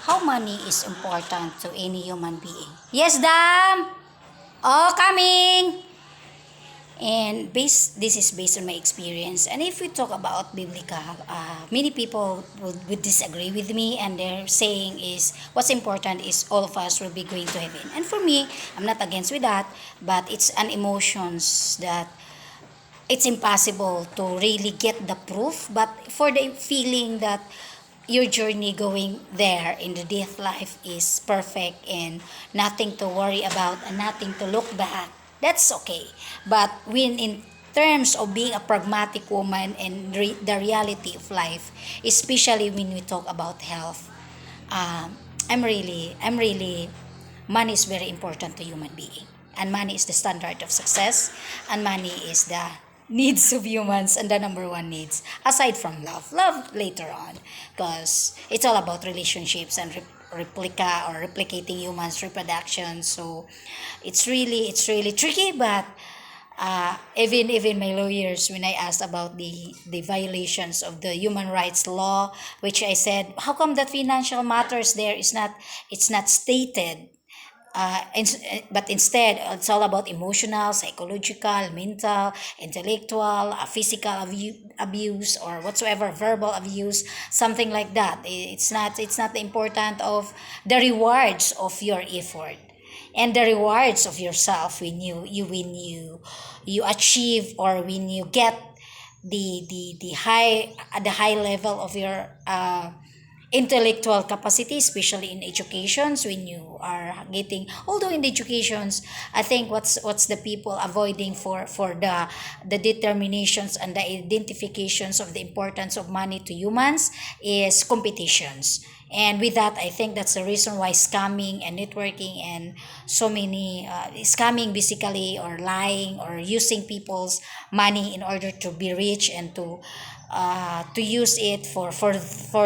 How money is important to any human being. Yes, Dam. Oh, coming. And this is based on my experience. And if we talk about biblical, many people would disagree with me, and they're saying is what's important is all of us will be going to heaven. And for me, I'm not against with that, but it's an emotions that it's impossible to really get the proof. But for the feeling that your journey going there in the death life is perfect and nothing to worry about and nothing to look back, that's okay. But when in terms of being a pragmatic woman and the reality of life, especially when we talk about health, um, I'm really money is very important to human being, and money is the standard of success, and money is the needs of humans, and the number one needs aside from love later on, because it's all about relationships and replica or replicating humans reproduction. So it's really tricky. But even my lawyers, when I asked about the violations of the human rights law, which I said, how come that financial matters there is not, it's not stated, but instead it's all about emotional, psychological, mental, intellectual, physical abuse or whatsoever, verbal abuse, something like that. It's not the important of the rewards of your effort and the rewards of yourself when you achieve, or when you get the high level of your intellectual capacity, especially in educations. When you are getting, although in the educations, I think what's the people avoiding for the determinations and the identifications of the importance of money to humans is competitions. And with that, I think that's the reason why scamming and networking and so many scamming basically, or lying, or using people's money in order to be rich and to use it for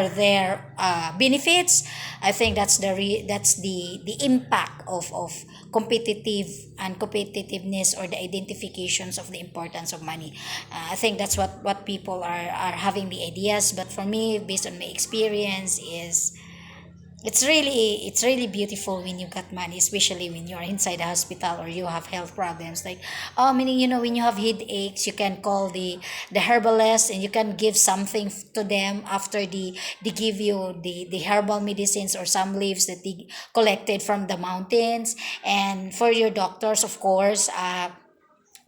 their benefits. I think that's the impact of competitive and competitiveness, or the identifications of the importance of money. I think that's what people are having the ideas. But for me, based on my experience, is it's really beautiful when you got money, especially when you're inside the hospital or you have health problems. Like, oh, meaning, when you have headaches, you can call the herbalist, and you can give something to them after they give you the herbal medicines or some leaves that they collected from the mountains. And for your doctors, of course,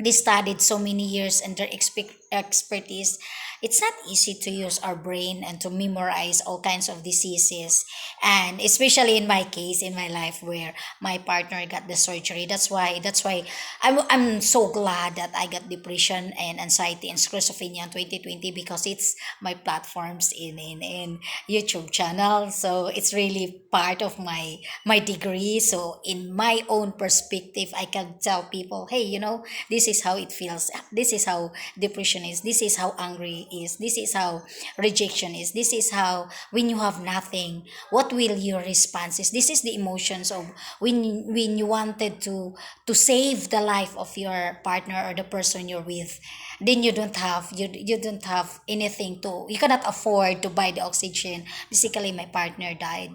they studied so many years, and their expertise, it's not easy to use our brain and to memorize all kinds of diseases. And especially in my case, in my life, where my partner got the surgery, that's why I'm so glad that I got depression and anxiety and schizophrenia in 2020, because it's my platforms in YouTube channel. So it's really part of my degree. So in my own perspective, I can tell people, hey, this is how it feels, this is how depression is, this is how angry is, this is how rejection is, this is how when you have nothing, what will your response is. This is the emotions of when you wanted to save the life of your partner or the person you're with. Then you don't have anything, to you cannot afford to buy the oxygen. Basically, my partner died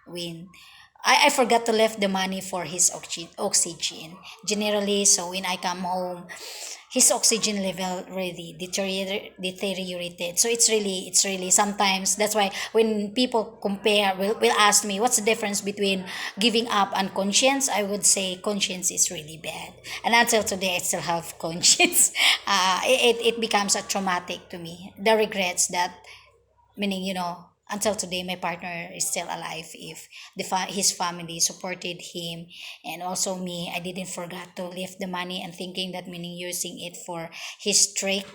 when I forgot to left the money for his oxygen generally. So when I come home, his oxygen level really deteriorated. So it's really sometimes, that's why when people compare, will ask me what's the difference between giving up and conscience, I would say conscience is really bad. And until today, I still have conscience. It becomes a traumatic to me, the regrets that, meaning, until today my partner is still alive. If his family supported him, and also me, I didn't forget to leave the money, and thinking that, meaning using it for his trip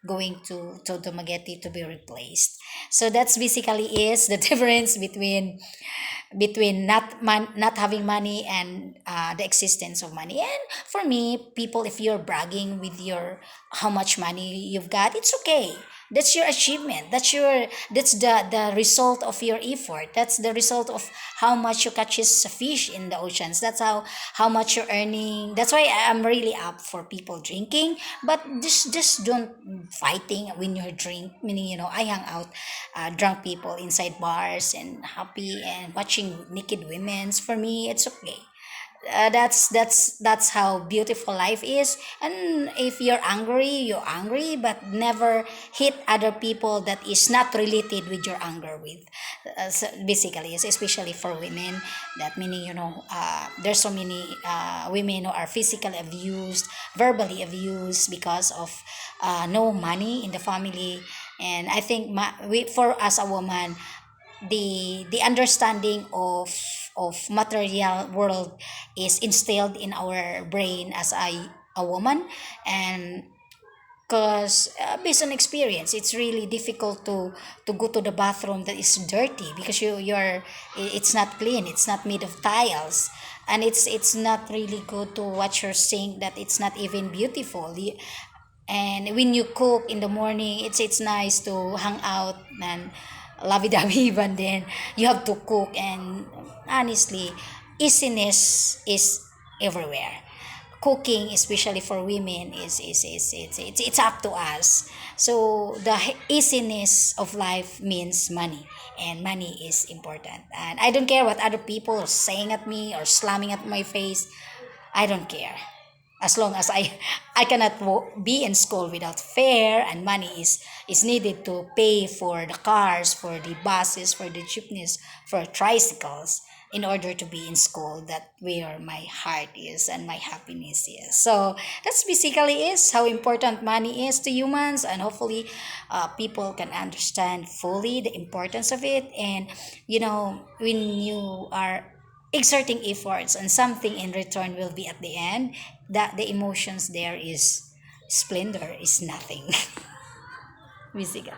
going to Dumaguete to be replaced. So that's basically is the difference between not having money and the existence of money. And for me, people, if you're bragging with your how much money you've got, it's okay. That's your achievement. That's the result of your effort. That's the result of how much you catches fish in the oceans. That's how much you're earning. That's why I'm really up for people drinking, but just don't fighting when you're drink. Meaning, I hang out drunk people inside bars and happy and watching naked women's. For me, it's okay. That's how beautiful life is. And if you're angry, but never hit other people that is not related with your anger with. So basically, it's especially for women. That meaning, there's so many women who are physically abused, verbally abused because of no money in the family. And I think for us a woman, the understanding of material world is instilled in our brain as a woman. And because based on experience, it's really difficult to go to the bathroom that is dirty, because it's not clean, it's not made of tiles. And it's not really good to watch your sink that it's not even beautiful. And when you cook in the morning, it's nice to hang out and lovey-dovey, but then you have to cook. And honestly, easiness is everywhere. Cooking, especially for women, it's up to us. So the easiness of life means money, and money is important. And I don't care what other people are saying at me or slamming at my face. I don't care, as long as I cannot be in school without fare, and money is needed to pay for the cars, for the buses, for the jeepneys, for tricycles, in order to be in school. That where my heart is and my happiness is. So that's basically is how important money is to humans. And hopefully people can understand fully the importance of it. And when you are exerting efforts and something in return will be at the end, that the emotions there is splendor is nothing. Music.